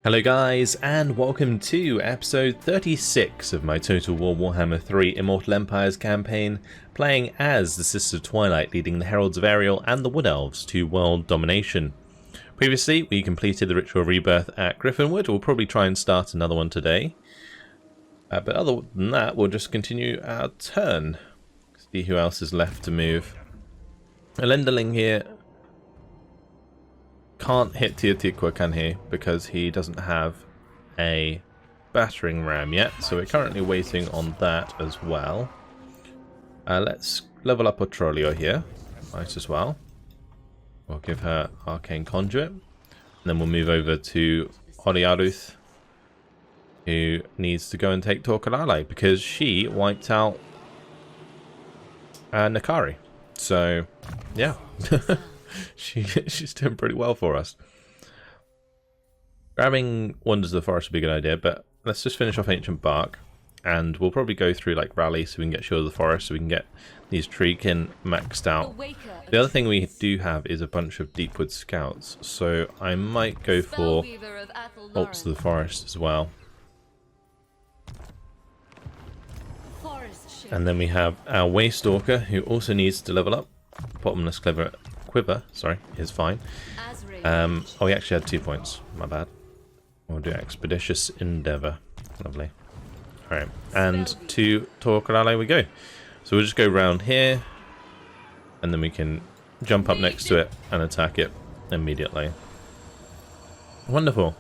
Hello guys, and welcome to episode 36 of my Total War Warhammer 3 Immortal Empires campaign, playing as the Sister Twilight, leading the Heralds of Ariel and the Wood Elves to world domination. Previously, we completed the Ritual Rebirth at Griffinwood. We'll probably try and start another one today. But other than that, we'll just continue our turn. See who else is left to move. Elenderling here can't hit Tiatikwa, can he? Because he doesn't have a battering ram yet, so we're currently waiting on that as well. Let's level up Otrolio here. Might as well. We'll give her Arcane Conduit. And then we'll move over to Horiaruth, who needs to go and take Torquelale, because she wiped out Nakari. So, yeah. She's doing pretty well for us. Grabbing Wonders of the Forest would be a good idea, but let's just finish off Ancient Bark, and we'll probably go through like Rally so we can get Shield of the Forest, so we can get these Treekin maxed out. The other thing we do have is a bunch of Deepwood Scouts, so I might go for Bolts of the Forest as well. And then we have our Waystalker, who also needs to level up. Bottomless Quiver, sorry, is fine. Oh, we actually had 2 points. My bad. We'll do Expeditious Endeavour. Lovely. Alright, and to Torquelale we go. So we'll just go round here, and then we can jump up next to it and attack it immediately. Wonderful.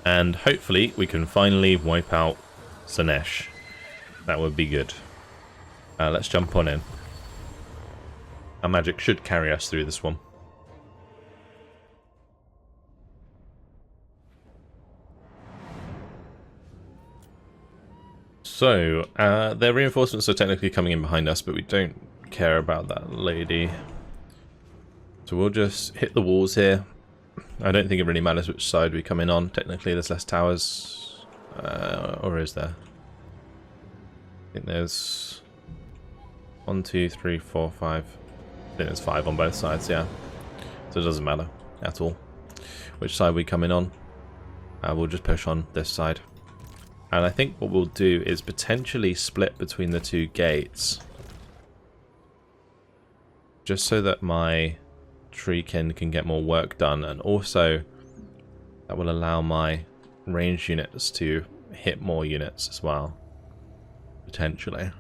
And hopefully we can finally wipe out Sunesh. That would be good. Let's jump on in. Our magic should carry us through this one. So, their reinforcements are technically coming in behind us, but we don't care about that lady. So we'll just hit the walls here. I don't think it really matters which side we come in on. Technically there's less towers. Or is there? I think there's 1, 2, 3, 4, 5. I think there's 5 on both sides, yeah. So it doesn't matter at all which side we come in on. We'll just push on this side. And I think what we'll do is potentially split between the two gates. Just so that my Treekin can get more work done. And also that will allow my ranged units to hit more units as well. Potentially.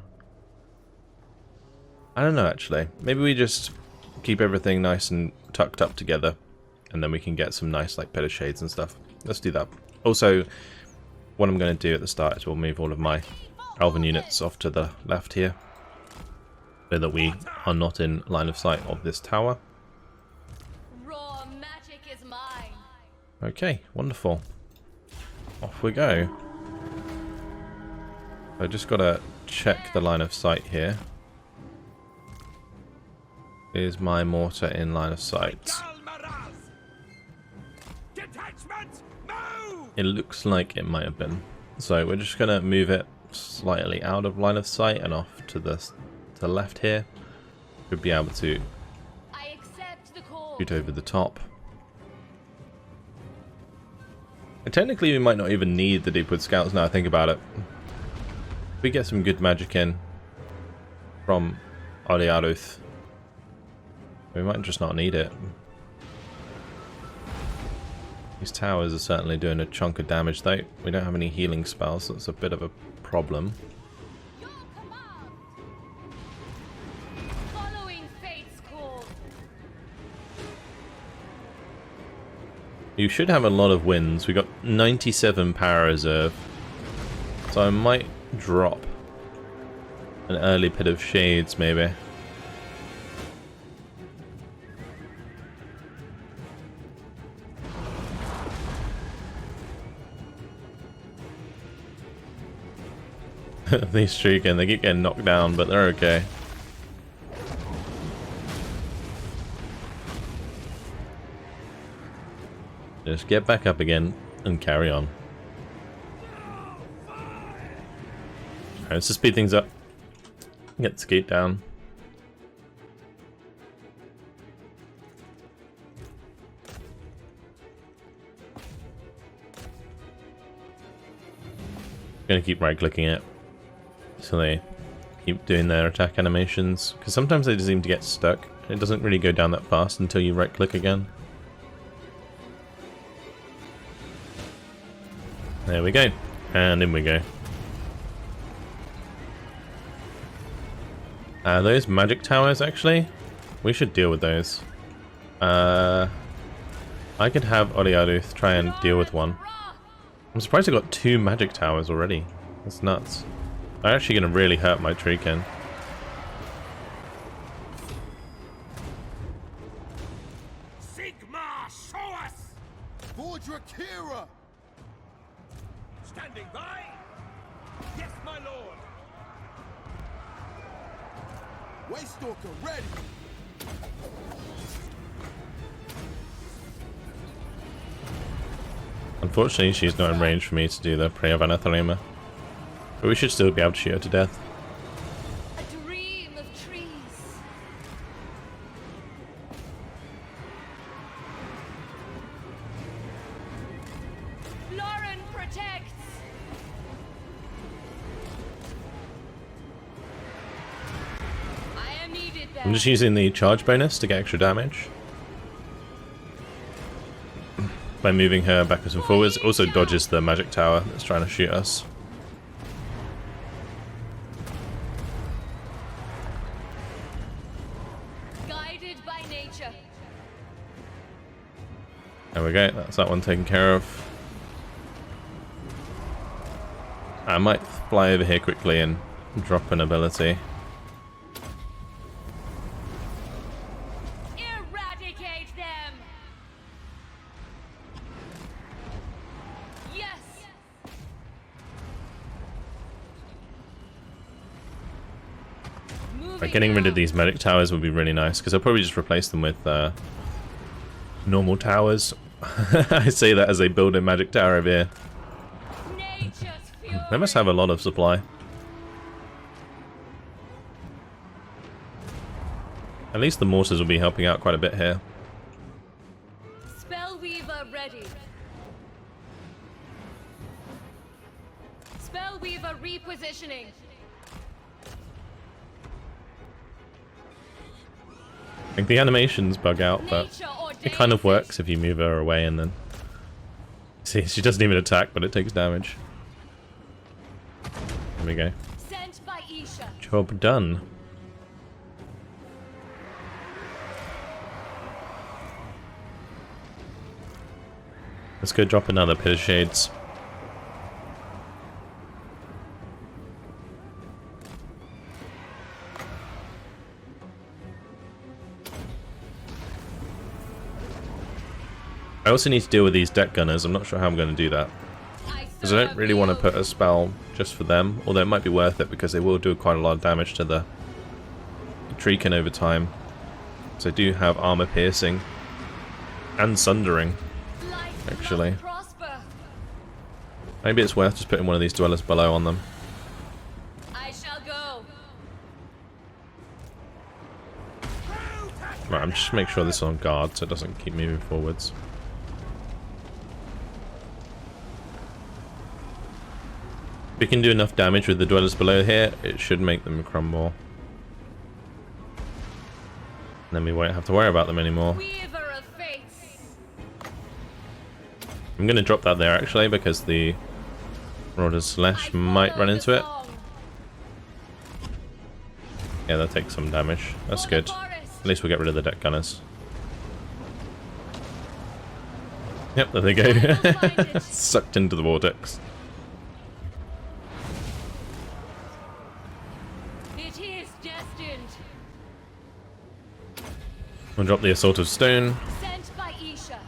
I don't know, actually. Maybe we just keep everything nice and tucked up together, and then we can get some nice like better shades and stuff. Let's do that. Also, what I'm going to do at the start is we'll move all of my Elven units off to the left here, so that we are not in line of sight of this tower. Raw magic is mine. Okay, wonderful. Off we go. I just got to check the line of sight here. Is my mortar in line of sight? It looks like it might have been. So we're just going to move it slightly out of line of sight and off to the left here. Should be able to shoot over the top. And technically we might not even need the Deepwood Scouts now I think about it. If we get some good magic in from Horiaruth, we might just not need it. These towers are certainly doing a chunk of damage though. We don't have any healing spells, so it's a bit of a problem. You should have a lot of wins. We got 97 power reserve. So I might drop an early Pit of Shades maybe. These Treekin, they keep getting knocked down, but they're okay. Just get back up again and carry on. Alright, let's just speed things up. Get the skate down. Gonna keep right-clicking it so they keep doing their attack animations, because sometimes they just seem to get stuck. It doesn't really go down that fast until you right-click again. There we go, and in we go. Those magic towers, actually, we should deal with those. I could have Oriaruth try and deal with one. I'm surprised I got 2 magic towers already. That's nuts. They're actually going to really hurt my Treekin. Sigma, show us! Drycha! Standing by? Yes, my lord! Waystalker, ready! Unfortunately, she's not in range for me to do the Prayer of Anathema. But we should still be able to shoot her to death. A dream of trees. Lauren protects. I am needed there. I'm just using the charge bonus to get extra damage. By moving her backwards and forwards. Also dodges the magic tower that's trying to shoot us. Guided by nature. There we go, that's that one taken care of. I might fly over here quickly and drop an ability. Eradicate them. Yes. By getting rid of these medic towers would be really nice, because I'll probably just replace them with normal towers. I say that as they build a magic tower over here. They must have a lot of supply. At least the mortars will be helping out quite a bit here. Spellweaver ready. Spellweaver repositioning. Like, the animations bug out, but it kind of works if you move her away and then... See, she doesn't even attack, but it takes damage. There we go. Sent by Isha. Job done. Let's go drop another Pit of Shades. I also need to deal with these deck gunners. I'm not sure how I'm going to do that, because I don't really want to put a spell just for them, although it might be worth it because they will do quite a lot of damage to the Treekin over time. So I do have armor piercing and sundering, actually. Maybe it's worth just putting one of these dwellers below on them. I shall go. Right, I'm just make sure this is on guard so it doesn't keep moving forwards. If we can do enough damage with the dwellers below here, it should make them crumble. And then we won't have to worry about them anymore. Weaver of fates. I'm going to drop that there actually, because the Marauders Slash might run into it. Yeah, that takes some damage. That's good. At least we'll get rid of the deck gunners. Yep, there they go. Sucked into the vortex. It is destined. We'll drop the Assault of Stone. Sent by Isha.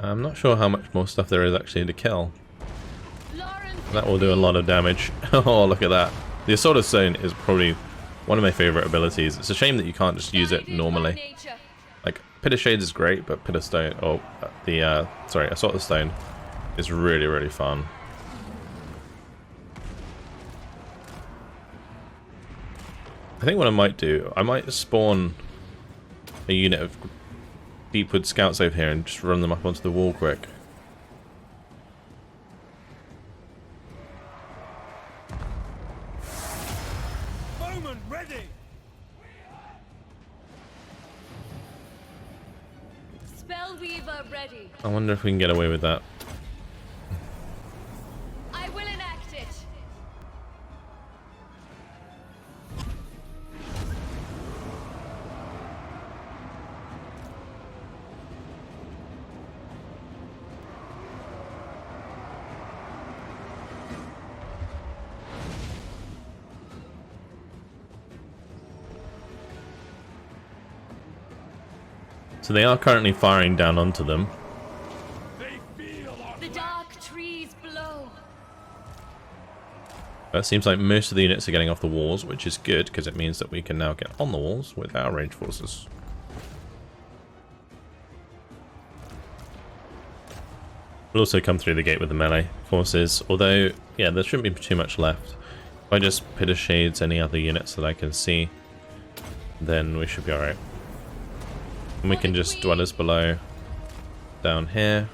I'm not sure how much more stuff there is actually to kill. Lauren. That will do a lot of damage. Oh, look at that. The Assault of Stone is probably one of my favorite abilities. It's a shame that you can't just use it normally. Like, Pit of Shades is great, but Pit of Stone, or sorry, Assault of Stone is really, really fun. I think what I might do, I might spawn a unit of Deepwood Scouts over here and just run them up onto the wall quick. Soul Weaver ready. I wonder if we can get away with that. I will enact it. So they are currently firing down onto them. The dark trees blow. It seems like most of the units are getting off the walls, which is good because it means that we can now get on the walls with our ranged forces. We'll also come through the gate with the melee forces, although, yeah, there shouldn't be too much left. If I just Pitter Shades any other units that I can see, then we should be alright. And we can just Dwellers Below down here.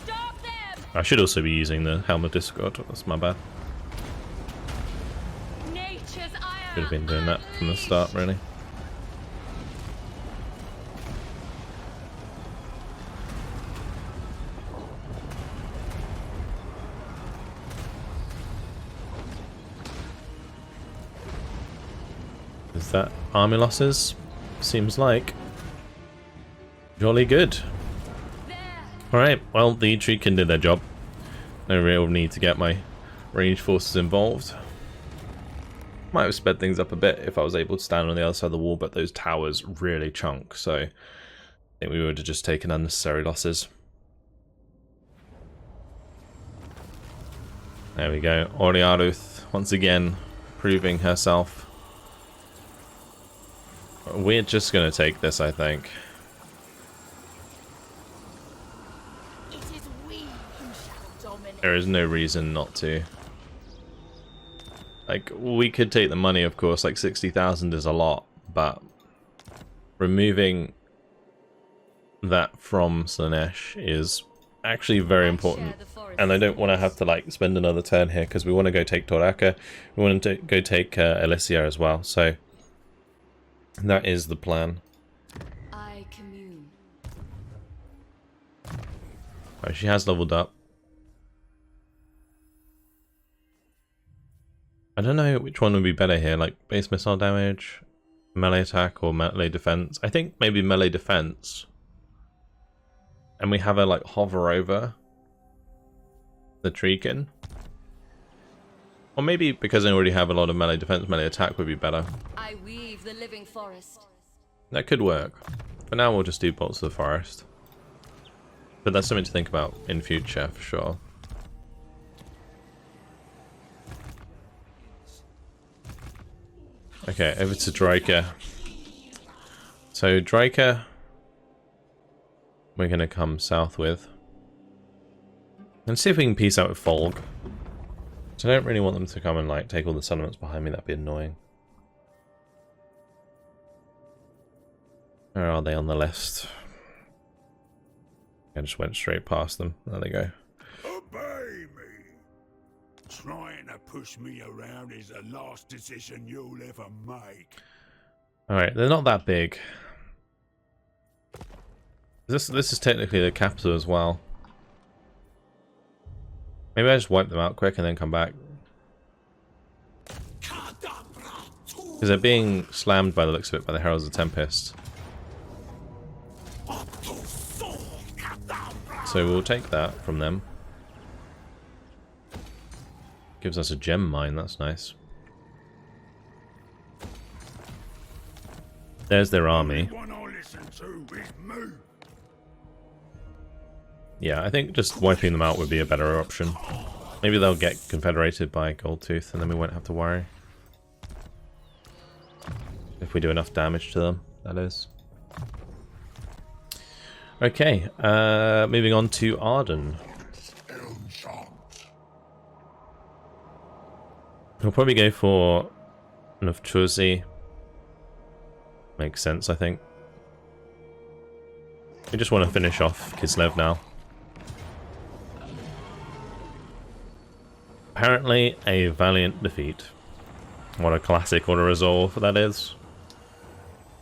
Stop them! I should also be using the Helm of Discord, that's my bad. Nature's ire. Should have been doing that from the start, really. Is that army losses? Seems like. Jolly good. Alright, well, the Treekin did their job. No real need to get my ranged forces involved. Might have sped things up a bit if I was able to stand on the other side of the wall, but those towers really chunk, so I think we would have just taken unnecessary losses. There we go. Oriaruth once again proving herself. We're just going to take this, I think. It is we who shall dominate. There is no reason not to. Like, we could take the money, of course, like 60,000 is a lot, but removing that from Sunesh is actually very important. And I don't want to have to, like, spend another turn here, because we want to go take Drycha, we want to go take Elysia as well, so that is the plan. I commune. Oh, she has leveled up. I don't know which one would be better here, like base missile damage, melee attack, or melee defense. I think maybe melee defense. And we have her like hover over the Treekin. Or maybe because I already have a lot of melee defense, melee attack would be better. I weave the living forest. That could work. For now we'll just do bolts of the forest. But that's something to think about in future for sure. Okay, over to Drycha. So Drycha we're gonna come south with. And see if we can piece out with Folg. So I don't really want them to come and like take all the settlements behind me, that'd be annoying. Where are they on the list? I just went straight past them. There they go. Obey me. Trying to push me around is the last decision you'll ever make. Alright, they're not that big. This is technically the capital as well. Maybe I just wipe them out quick and then come back. Because they're being slammed by the looks of it by the Heralds of Tempest. So we'll take that from them. Gives us a gem mine, that's nice. There's their army. Yeah, I think just wiping them out would be a better option. Maybe they'll get confederated by Goldtooth and then we won't have to worry. If we do enough damage to them, that is. Okay, moving on to Arden. We'll probably go for Nufturzi. Makes sense, I think. We just want to finish off Kislev now. Apparently a valiant defeat. What a classic auto resolve that is.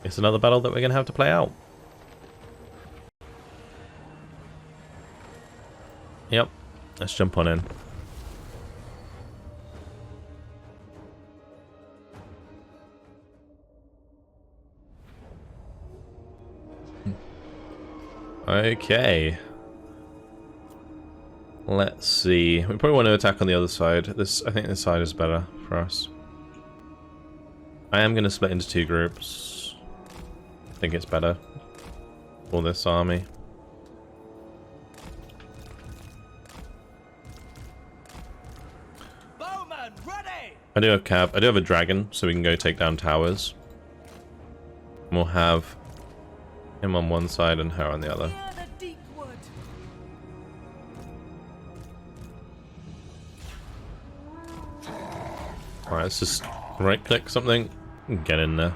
It's another battle that we're going to have to play out. Yep, let's jump on in. Okay. Let's see. We probably want to attack on the other side. I think this side is better for us. I am going to split into 2 groups. I think it's better for this army. Bowman, ready! I do have cav. I do have a dragon, so we can go take down towers. And we'll have him on one side and her on the other. Near the deep wood. Alright, let's just right click something and get in there.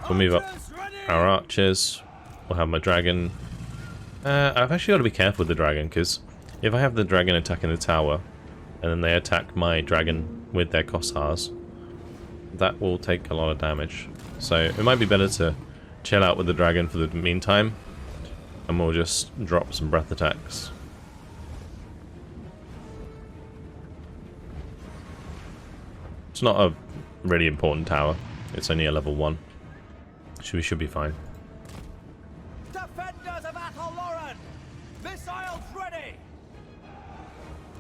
We'll move up our archers. We'll have my dragon. I've actually got to be careful with the dragon, because if I have the dragon attacking the tower and then they attack my dragon with their Kossars, that will take a lot of damage. So it might be better to chill out with the dragon for the meantime, and we'll just drop some breath attacks. It's not a really important tower. It's only a level 1. We should be fine. Defenders of Ataloran! Missiles ready!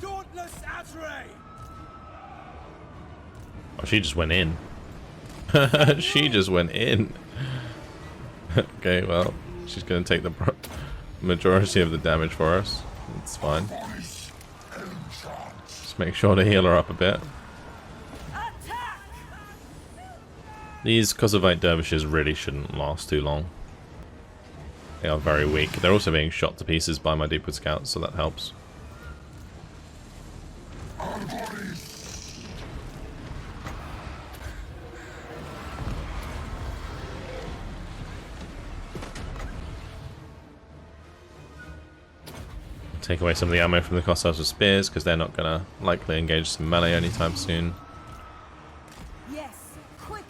Dauntless Azray! Oh, she just went in. She just went in. Okay, well, she's going to take the majority of the damage for us. It's fine. Just make sure to heal her up a bit. These Kossovite dervishes really shouldn't last too long. They are very weak. They're also being shot to pieces by my Deepwood scouts, so that helps. Take away some of the ammo from the Kossars with spears, because they're not going to likely engage some melee anytime soon.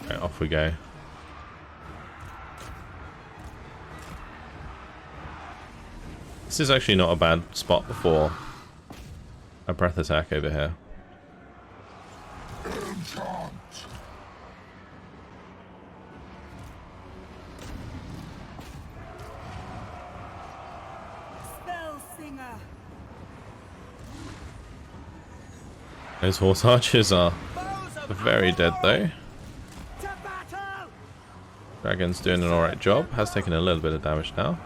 Right, off we go. This is actually not a bad spot before a breath attack over here. Those horse archers are very dead though. Dragon's doing an alright job. Has taken a little bit of damage now.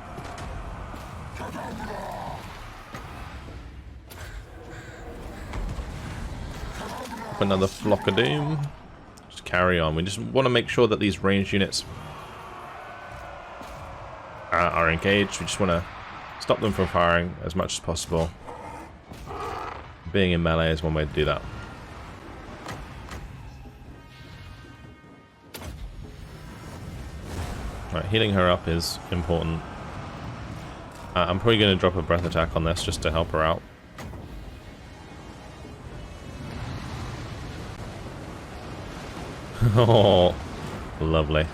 Up another flock of doom. Just carry on. We just want to make sure that these ranged units are engaged. We just want to stop them from firing as much as possible. Being in melee is one way to do that. Right, healing her up is important. I'm probably going to drop a breath attack on this just to help her out. Oh, lovely.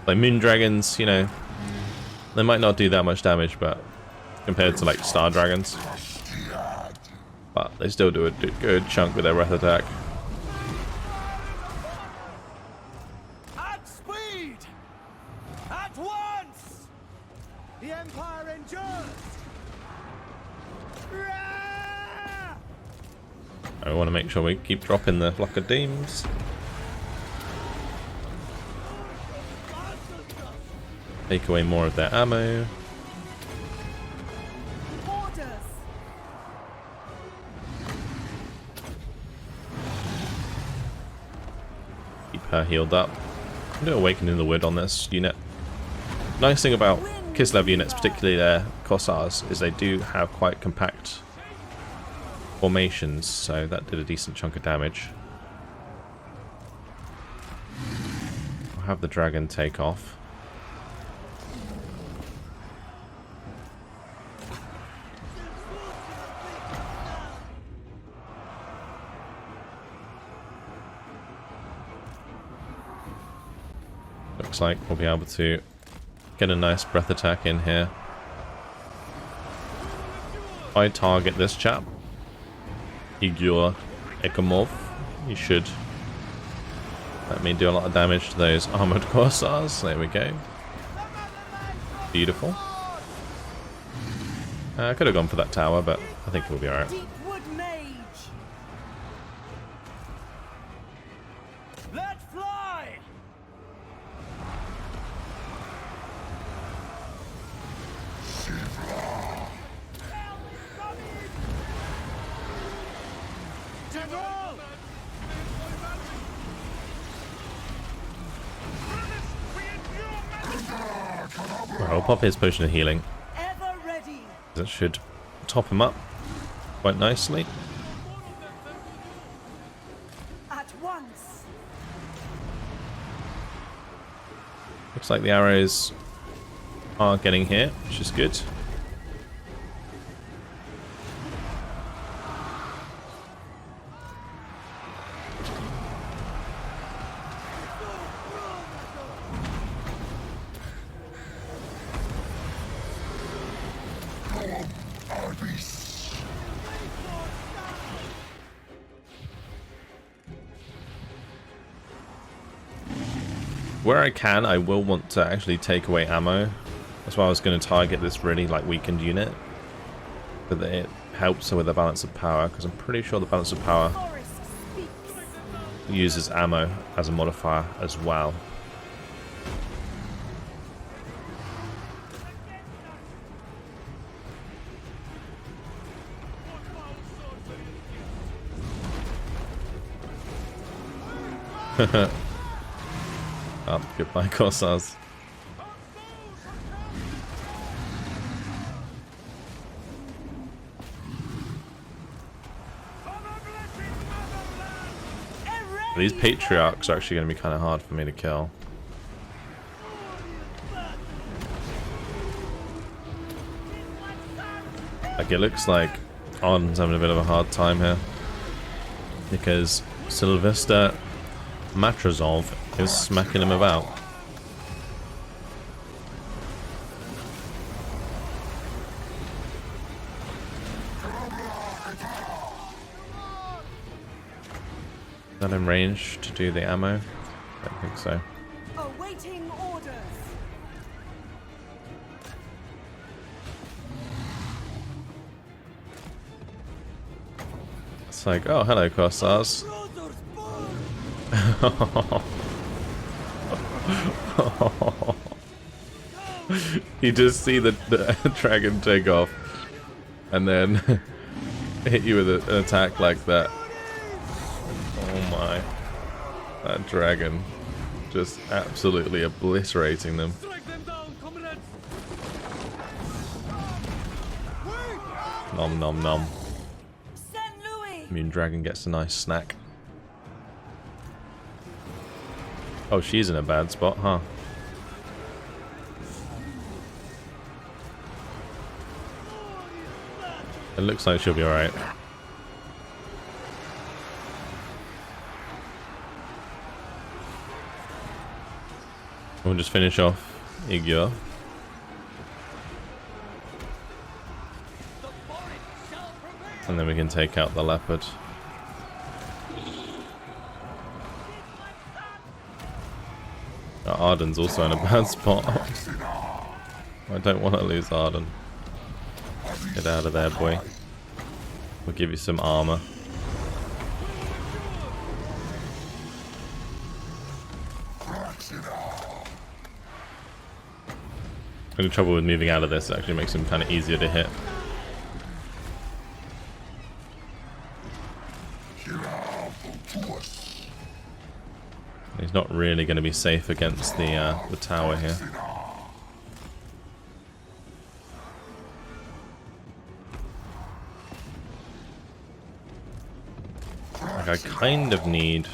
Like moon dragons, you know, they might not do that much damage, but compared to like star dragons, but they still do a good chunk with their breath attack. At speed! At once! The Empire endures! I want to make sure we keep dropping the flock of deems. Take away more of their ammo. Keep her healed up. I'm going to awaken in the wood on this unit. Nice thing about Kislev units, particularly their Kossars, is they do have quite compact formations, so that did a decent chunk of damage. I'll have the dragon take off. Looks like we'll be able to get a nice breath attack in here. If I target this chap, Igor Ekomov, he should let me do a lot of damage to those armored corsairs. There we go. Beautiful. I could have gone for that tower, but I think we'll be alright. Deepwood Mage. Let's fly! General! Right, I'll pop his potion of healing. Ever ready. That should top him up quite nicely. At once. Looks like the arrows are getting here, which is good. Where I can, I will want to actually take away ammo. That's why I was going to target this really like weakened unit, so that it helps with the balance of power, because I'm pretty sure the balance of power Forest speaks. uses ammo as a modifier as well. Oh, goodbye, Corsairs. These patriarchs are actually going to be kind of hard for me to kill. Like, it looks like Arden's having a bit of a hard time here, because Sylvester Matrazov is smacking him about. Is that in range to do the ammo? I don't think so. Awaiting orders. It's like, oh, hello, Corsairs. You just see the dragon take off and then hit you with an attack like that. Oh my. That dragon just absolutely obliterating them. Nom nom nom. Saint Louis. Moon dragon gets a nice snack. Oh, she's in a bad spot, huh? It looks like she'll be alright. We'll just finish off Igor. And then we can take out the leopard. Arden's also in a bad spot. I don't want to lose Arden. Get out of there, boy. We'll give you some armor. The trouble with moving out of this, it actually makes him kind of easier to hit. He's not really going to be safe against the tower here. Like, I kind of need...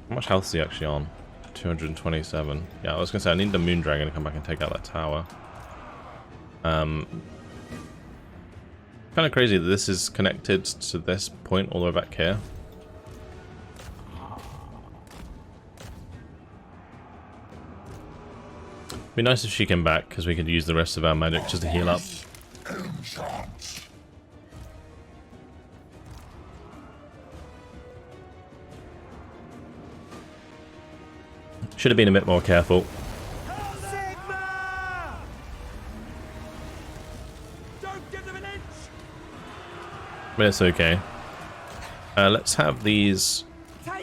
How much health is he actually on? 227. Yeah, I was going to say, I need the Moon Dragon to come back and take out that tower. Kind of crazy that this is connected to this point all the way back here. Be nice if she came back, because we could use the rest of our magic just to heal up. Should have been a bit more careful. Sigma! Don't give them an inch! But it's okay. Let's have these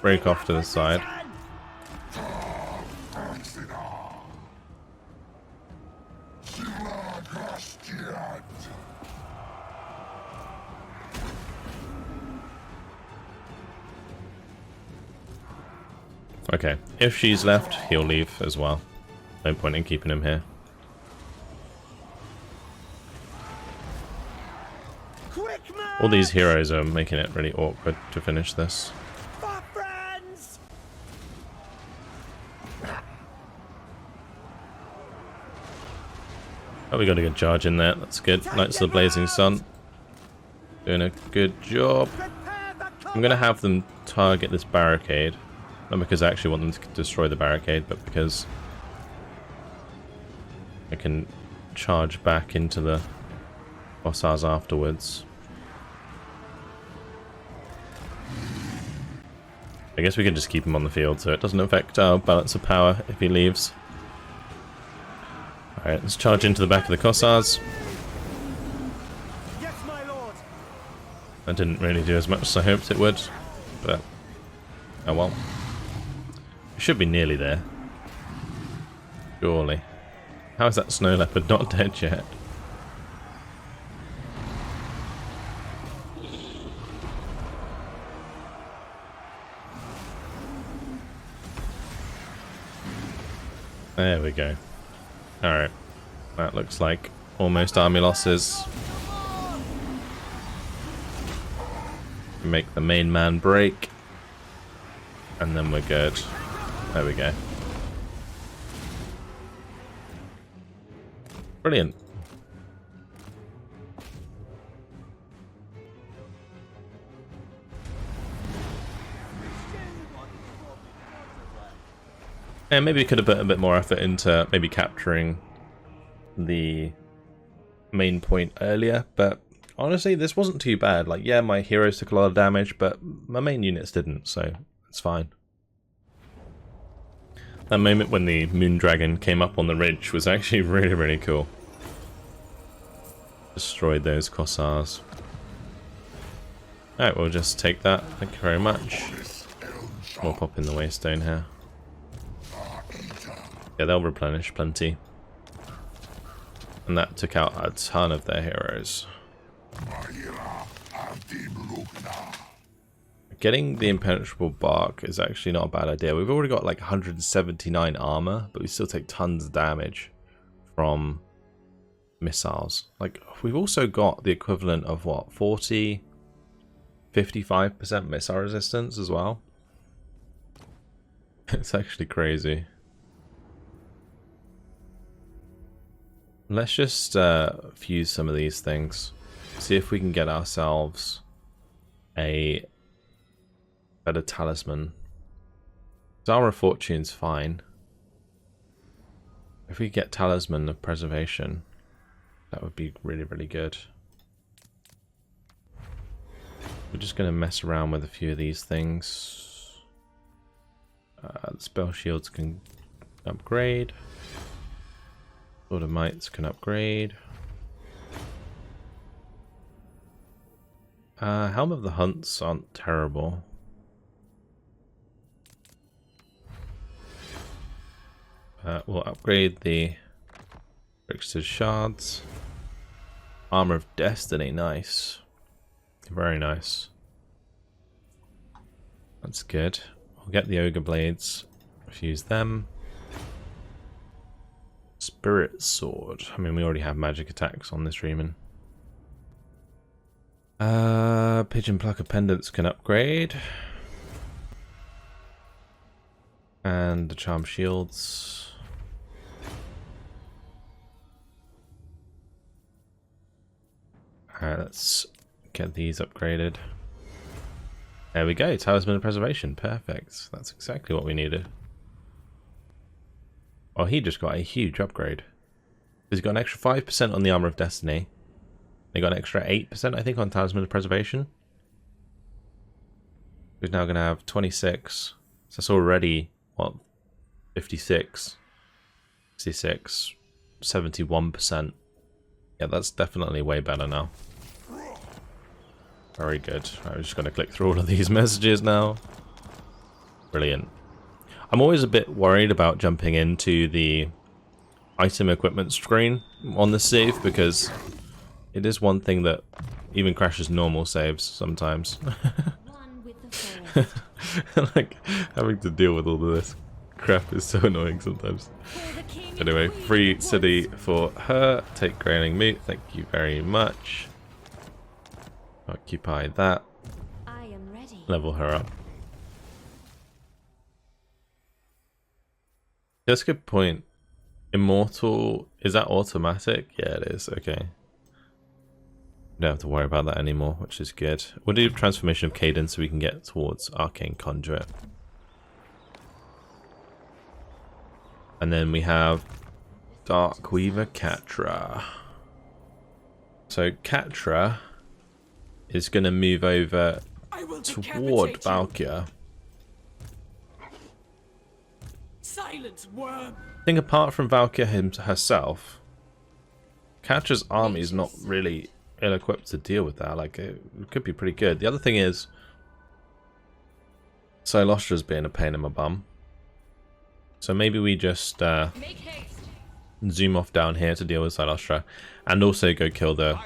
break off to the side. Okay, if she's left, he'll leave as well. No point in keeping him here. All these heroes are making it really awkward to finish this. For friends! Oh, we got a good charge in there. That's good. Knights of the Blazing Sun. Doing a good job. I'm going to have them target this barricade. Not because I actually want them to destroy the barricade, but because I can charge back into the Hussars afterwards. I guess we can just keep him on the field so it doesn't affect our balance of power if he leaves. Alright, let's charge into the back of the Hussars. Yes, my lord. That didn't really do as much as I hoped it would, but oh well. We should be nearly there. Surely. How is that snow leopard not dead yet? There we go. Alright. That looks like almost army losses. Make the main man break. And then we're good. There we go. Brilliant. And maybe we could have put a bit more effort into maybe capturing the main point earlier, but honestly this wasn't too bad. Like, yeah, my heroes took a lot of damage, but my main units didn't, so it's fine. That moment when the moon dragon came up on the ridge was actually really, really cool. Destroyed those Hussars. Alright, we'll just take that. Thank you very much. We'll pop in the waystone here. Yeah, they'll replenish plenty. And that took out a ton of their heroes. Getting the impenetrable bark is actually not a bad idea. We've already got like 179 armor, but we still take tons of damage from missiles. Like, we've also got the equivalent of what, 40, 55% missile resistance as well. It's actually crazy. Let's just fuse some of these things. See if we can get ourselves a better talisman. Zara Fortune's fine. If we get Talisman of Preservation, that would be really, really good. We're just going to mess around with a few of these things. The spell shields can upgrade. Sword of Mights can upgrade. Helm of the Hunts aren't terrible. We'll upgrade the Trickster's Shards. Armor of Destiny, nice. Very nice. That's good. We'll get the Ogre Blades. Fuse them. Spirit Sword. I mean, we already have magic attacks on this Reman. Pigeon Plucker Pendants can upgrade. And the Charm Shields. Alright, let's get these upgraded. There we go, Talisman of Preservation. Perfect. That's exactly what we needed. Oh, he just got a huge upgrade. He's got an extra 5% on the Armor of Destiny. They got an extra 8%, I think, on Talisman of Preservation. He's now going to have 26. So that's already, what, 56, 66, 71%. Yeah, that's definitely way better now. Very good. I'm just going to click through all of these messages now. Brilliant. I'm always a bit worried about jumping into the item equipment screen on the save because it is one thing that even crashes normal saves sometimes. Like, having to deal with all of this crap is so annoying sometimes. Anyway, free city for her. Take Grailing Meat. Thank you very much. Occupy that. I am ready. Level her up. That's a good point. Immortal, is that automatic? Yeah, it is. Okay. Don't have to worry about that anymore, which is good. We'll do Transformation of Cadence so we can get towards Arcane Conduit. And then we have Dark Weaver Catra. So Catra is going to move over toward Valkia. Silence, worm! I think apart from Valkia herself, Catra's army is not really ill-equipped to deal with that. Like, it could be pretty good. The other thing is, Silostra's being a pain in my bum. So maybe we just zoom off down here to deal with Silostra, and also go kill the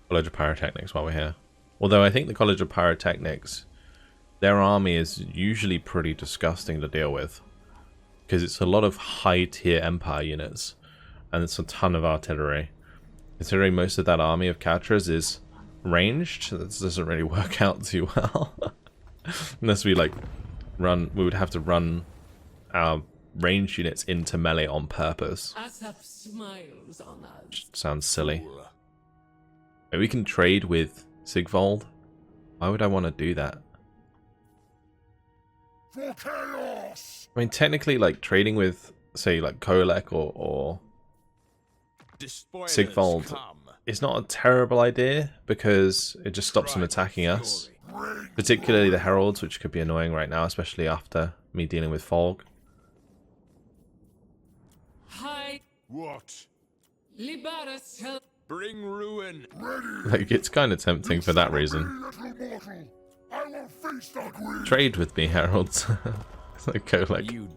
College of Pyrotechnics while we're here. Although I think the College of Pyrotechnics, their army is usually pretty disgusting to deal with, because it's a lot of high-tier Empire units, and it's a ton of artillery. Considering most of that army of Catra's is ranged, that doesn't really work out too well. Unless we like we would have to run our ranged units into melee on purpose. Smiles on us. Which sounds silly. Maybe we can trade with Sigvald. Why would I want to do that? For chaos! I mean, technically, like, trading with, say, like, Kolek or Sigvald is not a terrible idea, because it just stops them attacking us. Particularly the Heralds, which could be annoying right now, especially after me dealing with Fog. Hi. What? Libaris help. Bring ruin. Like, it's kind of tempting for that reason. I will feast on queen. Trade with me, Heralds. It's like Kolek. You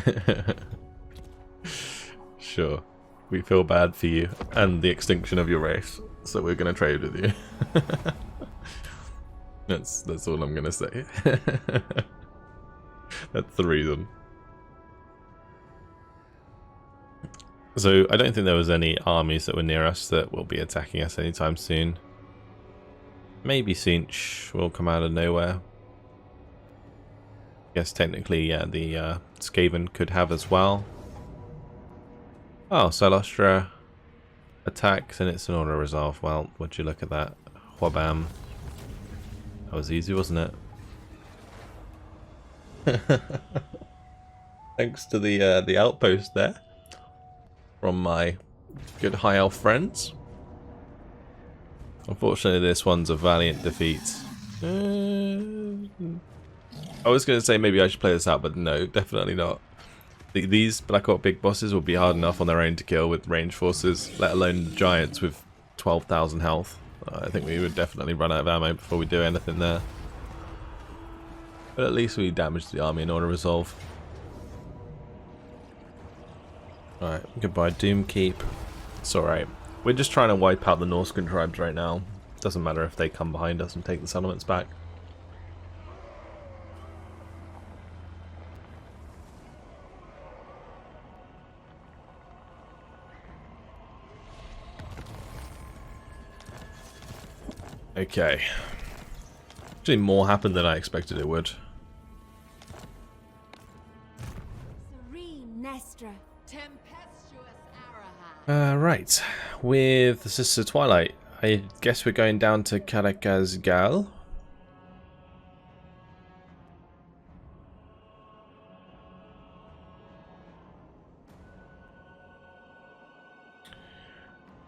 dare. Sure. We feel bad for you and the extinction of your race, so we're gonna trade with you. That's all I'm gonna say. That's the reason. So I don't think there was any armies that were near us that will be attacking us anytime soon. Maybe Sinch will come out of nowhere. Guess technically, yeah, the Skaven could have as well. Oh, Silostra attacks and it's an auto resolve. Well, would you look at that? Whabam. That was easy, wasn't it? Thanks to the outpost there from my good high elf friends. Unfortunately, this one's a valiant defeat. I was going to say maybe I should play this out, but no, definitely not. These Black Orc big bosses will be hard enough on their own to kill with ranged forces, let alone giants with 12,000 health. I think we would definitely run out of ammo before we do anything there. But at least we damaged the army in order resolve. Alright, goodbye Doomkeep. It's alright. We're just trying to wipe out the Norscan tribes right now. Doesn't matter if they come behind us and take the settlements back. Okay. Actually, more happened than I expected it would. Serene Nestra. Tempestuous Arahan. Right. With Sister Twilight, I guess we're going down to Karakazgal.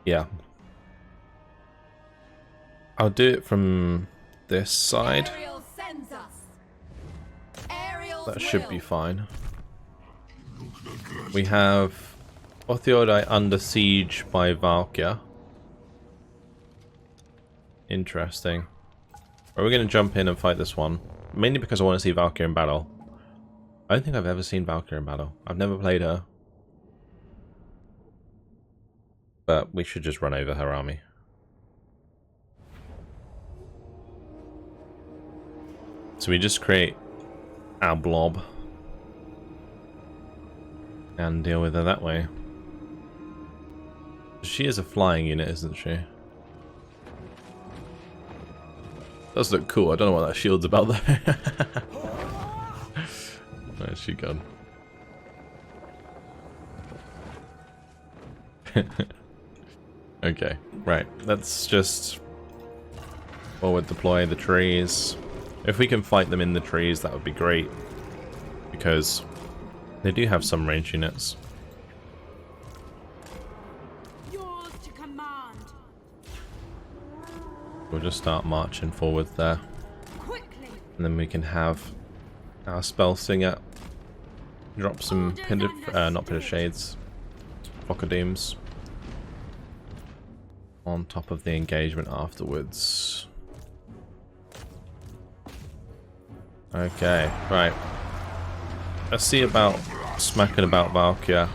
Yeah. I'll do it from this side. Ariel sends us. Ariel's That should be will. fine. We have Othiodai under siege by Valkia. Interesting. Are we going to jump in and fight this one? Mainly because I want to see Valkia in battle. I don't think I've ever seen Valkia in battle. I've never played her. But we should just run over her army. So we just create our blob. And deal with her that way. She is a flying unit, isn't she? Does look cool. I don't know what that shield's about though. Where's she gone? Okay, right. Let's just forward deploy the trees. If we can fight them in the trees, that would be great. Because they do have some range units. Yours to command. We'll just start marching forward there. Quickly. And then we can have our spell singer drop some not Pit of Shades, Flock of Dooms on top of the engagement afterwards. Okay, right. Let's see about smacking about Valkia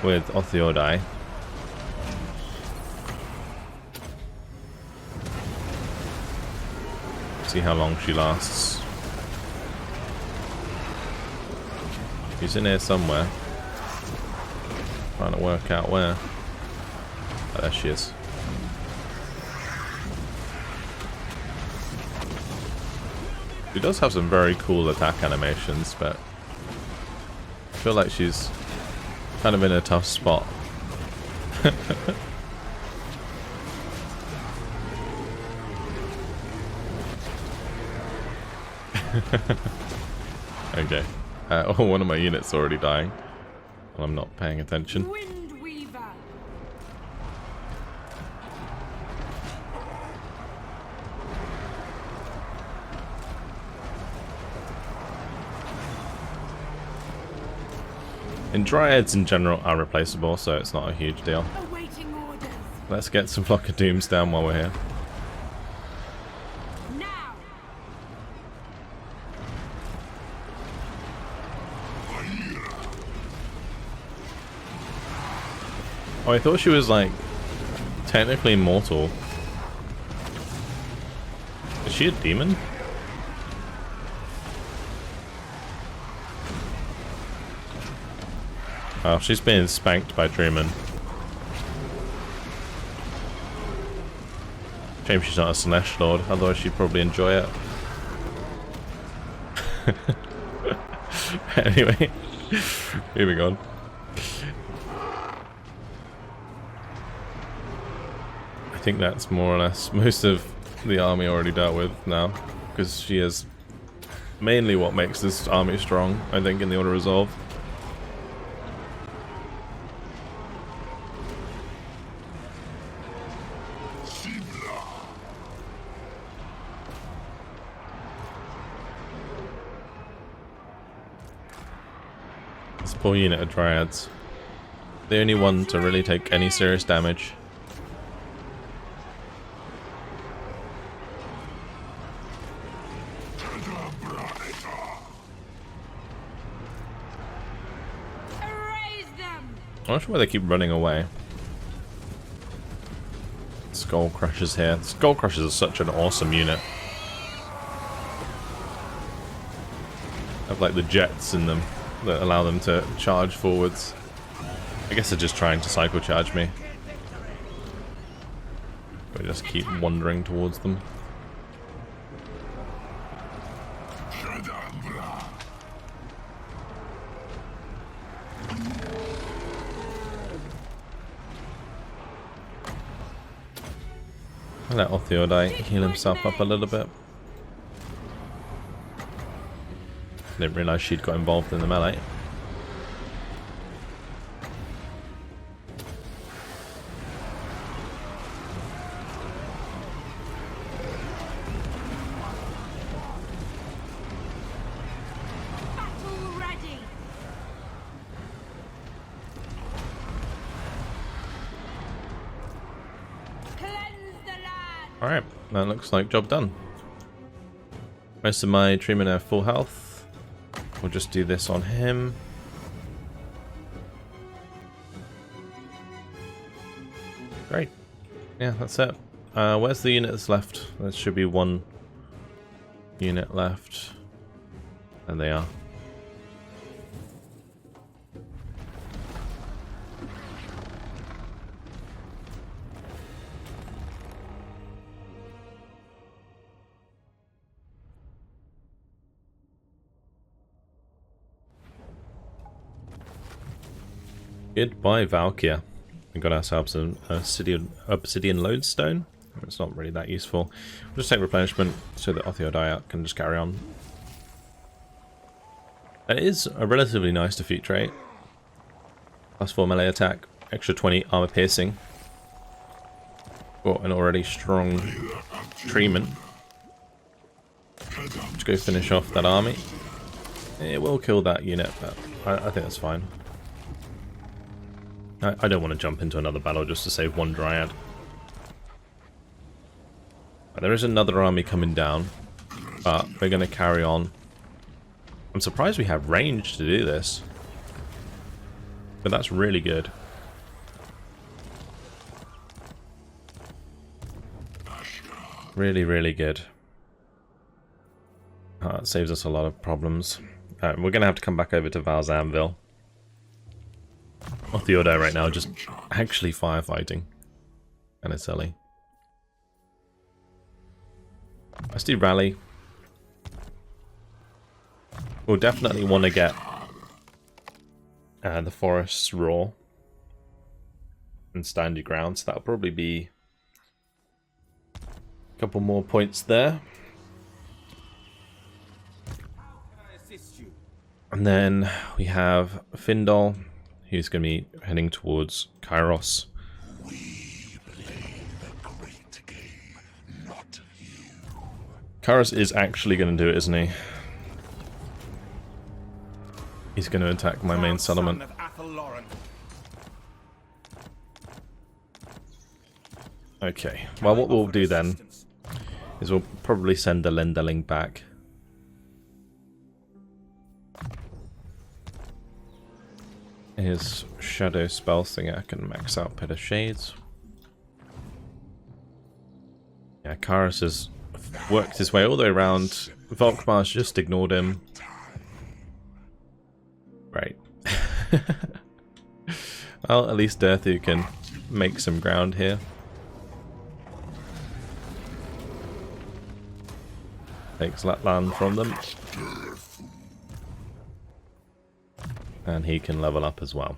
with Othiodai. See how long she lasts. She's in here somewhere. Trying to work out where. Oh, there she is. She does have some very cool attack animations, but I feel like she's kind of in a tough spot. Okay. Oh, one of my units already dying. Well, I'm not paying attention. Wind Weaver. And Dryads in general are replaceable, so it's not a huge deal. Awaiting orders. Let's get some Flock of Dooms down while we're here. Now. Oh, I thought she was like technically immortal. Is she a demon? Oh, she's being spanked by Truman. Shame she's not a Sunesh Lord, otherwise she'd probably enjoy it. Anyway, moving on. I think that's more or less most of the army already dealt with now, because she is mainly what makes this army strong, I think, in the Order Resolve. This poor unit of Dryads. The only one to really take any serious damage. Erase them. I'm not sure why they keep running away. Skull Crushers here. Skull Crushers are such an awesome unit. Have like the jets in them that allow them to charge forwards. I guess they're just trying to cycle charge me. We just keep wandering towards them. I'll let Othiodai heal himself up a little bit. Didn't realise she'd got involved in the melee. Alright, that looks like job done. Most of my treatment are full health. We'll just do this on him. Great. Yeah, that's it. Where's the unit that's left? There should be one unit left. And they are. Goodbye, Valkia. We got ourselves an obsidian lodestone. It's not really that useful. We'll just take replenishment so that Otheodiak can just carry on. It is a relatively nice defeat trait. +4 melee attack, extra 20 armor piercing. Got an already strong treatment. Let's go finish off that army. It will kill that unit, but I think that's fine. I don't want to jump into another battle just to save one Dryad. There is another army coming down, but we're going to carry on. I'm surprised we have range to do this, but that's really good. Really, really good. It saves us a lot of problems. We're going to have to come back over to Val's Anvil. Otheodo right now just actually firefighting. Kind of silly. Let's do rally. We'll definitely want to get the forests raw and stand your ground, so that'll probably be a couple more points there. And then we have Findol, who's going to be heading towards Kairos. Kairos is actually going to do it, isn't he? He's going to attack my main settlement. Okay, well what we'll do then is we'll probably send the Lenderling back. His shadow spell thing, I can max out Pit of Shades. Yeah, Kairos has worked his way all the way around. Volkmar's just ignored him. Right. Well, at least Durthu can make some ground here. Takes that land from them. And he can level up as well.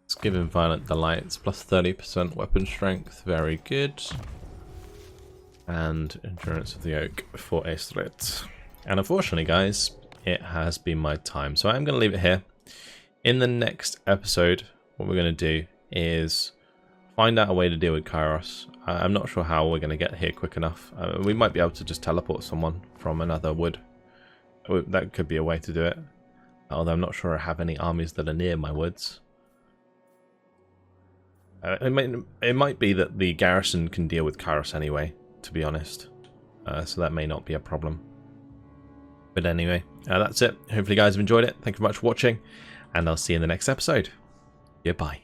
Let's give him Violent Delights, plus 30% weapon strength, very good. And Endurance of the Oak for a threat. And unfortunately, guys, it has been my time. So I'm going to leave it here. In the next episode, what we're going to do is find out a way to deal with Kairos. I'm not sure how we're going to get here quick enough. We might be able to just teleport someone from another wood. That could be a way to do it. Although I'm not sure I have any armies that are near my woods. It might be that the garrison can deal with Kairos anyway, to be honest. So that may not be a problem. But anyway, that's it. Hopefully you guys have enjoyed it. Thank you very much for watching. And I'll see you in the next episode. Goodbye.